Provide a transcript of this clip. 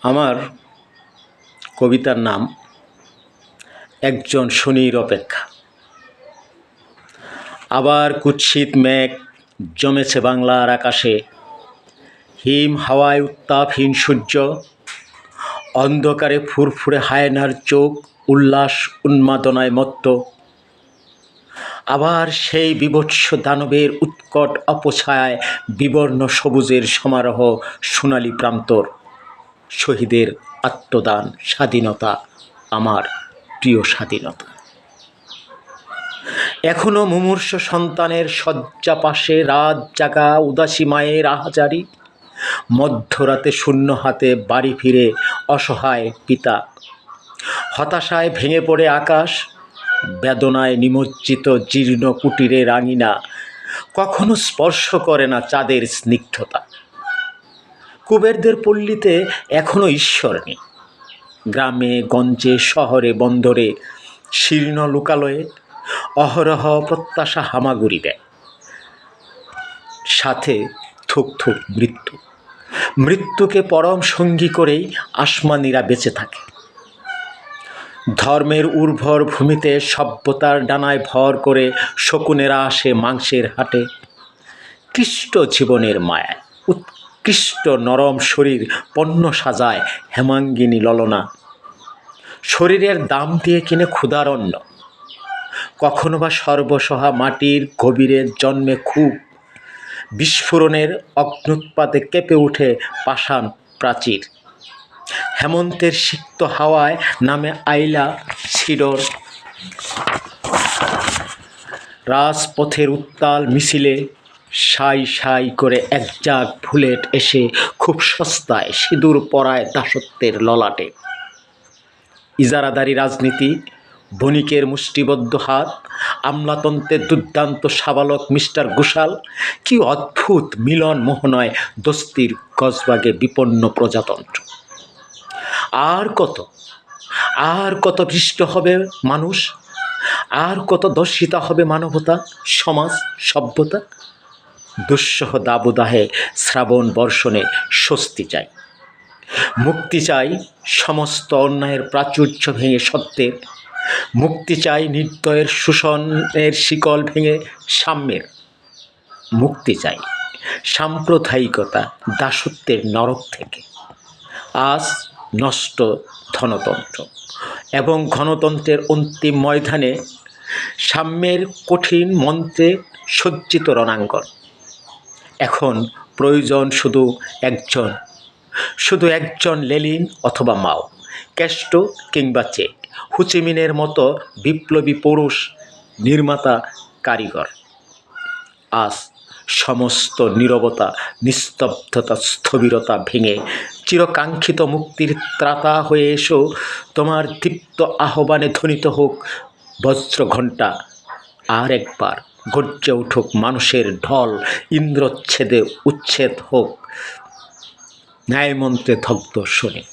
আমার কবিতার নাম একজন শনির অপেক্ষা। আবার কুৎসিত মেঘ জমেছে বাংলার আকাশে, হিম হাওয়ায় উত্তাপহীন সূর্য, অন্ধকারে ফুরফুরে হায়নার চোখ উল্লাস উন্মাদনায় মত্ত। আবার সেই বিভৎস দানবের উৎকট অপছায়ায় বিবর্ণ সবুজের সমারোহ, সোনালি প্রান্তর, শহীদের আত্মদান, স্বাধীনতা, আমার প্রিয় স্বাধীনতা। এখনো মুমূর্ষ সন্তানের শয্যা পাশে রাত জাগা উদাসী মায়ের আহাজারি, মধ্যরাতে শূন্য হাতে বাড়ি ফিরে অসহায় পিতা, হতাশায় ভেঙে পড়ে আকাশ, বেদনায় নিমজ্জিত জীর্ণ কুটিরের আঙিনা কখনো স্পর্শ করে না চাঁদের স্নিগ্ধতা। কুবেরদের পল্লীতে এখনো ঈশ্বর নেই। গ্রামে গঞ্জে শহরে বন্দরে শীর্ণ লোকালয়ে অহরহ প্রত্যাশা হামাগুড়ি দেয়, সাথে থুক থুক মৃত্যু। মৃত্যুকে পরম সঙ্গী করেই আসমানীরা বেঁচে থাকে। ধর্মের উর্বর ভূমিতে সভ্যতার ডানায় ভর করে শকুনেরা আসে মাংসের হাটে। কৃষ্ট জীবনের মায়ায় উৎকৃষ্ট নরম শরীর পণ্য সাজায় হেমাঙ্গিনী ললনা। শরীরের দাম দিয়ে কিনে ক্ষুধার অন্ন। কখনো বা সর্বসহা মাটির গভীরে জন্মে খুব বিস্ফোরণের অগ্নুৎপাতে কেঁপে ওঠে পাষাণ প্রাচীর। হেমন্তের সিক্ত হাওয়ায় নামে আইলা ছিডর। রাজপথের উত্তাল মিছিলে সাই সাই করে একজাক বুলেট এসে খুব সস্তায় সিঁদুর পরায় দাসত্বের ললাটে। ইজারাদারি রাজনীতি, বণিকের মুষ্টিবদ্ধ হাত, আমলাতন্ত্রের দুর্দান্ত সাবালক মিস্টার ঘোষাল, কি অদ্ভুত মিলন মোহনয় দস্তির গজবাগে বিপন্ন প্রজাতন্ত্র। আর কত ভ্রষ্ট হবে মানুষ, আর কত দর্শিতা হবে মানবতা, সমাজ, সভ্যতা। দুঃসহ দাবদাহে শ্রাবণ বর্ষণে স্বস্তি চাই, মুক্তি চাই সমস্ত অন্যায়ের প্রাচুর্য ভেঙে সত্যের, মুক্তি চাই নির্দয়ের শোষণের শিকল ভেঙে সাম্যের, মুক্তি চাই সাম্প্রদায়িকতা দাসত্বের নরক থেকে। আজ নষ্ট ধনতন্ত্র এবং গণতন্ত্রের অন্তিম ময়দানে সাম্যের কঠিন মন্ত্রে সজ্জিত রণাঙ্গন। এখন প্রয়োজন শুধু একজন লেনিন অথবা মাও, ক্যাস্ট্রো কিংবা চে, হুচিমিনের মতো বিপ্লবী পুরুষ, নির্মাতা, কারিগর। আজ সমস্ত নীরবতা, নিস্তব্ধতা, স্থবিরতা ভেঙে চিরকাঙ্ক্ষিত মুক্তির ত্রাতা হয়ে এসো। তোমার দীপ্ত আহ্বানে ধ্বনিত হোক বজ্রঘণ্টা। আর একবার গর্জে উঠুক মানুষের ঢল, ইন্দ্রচ্ছেদে উচ্ছেদ হোক ন্যায়মন্ত্রে দগ্ধ শোনে।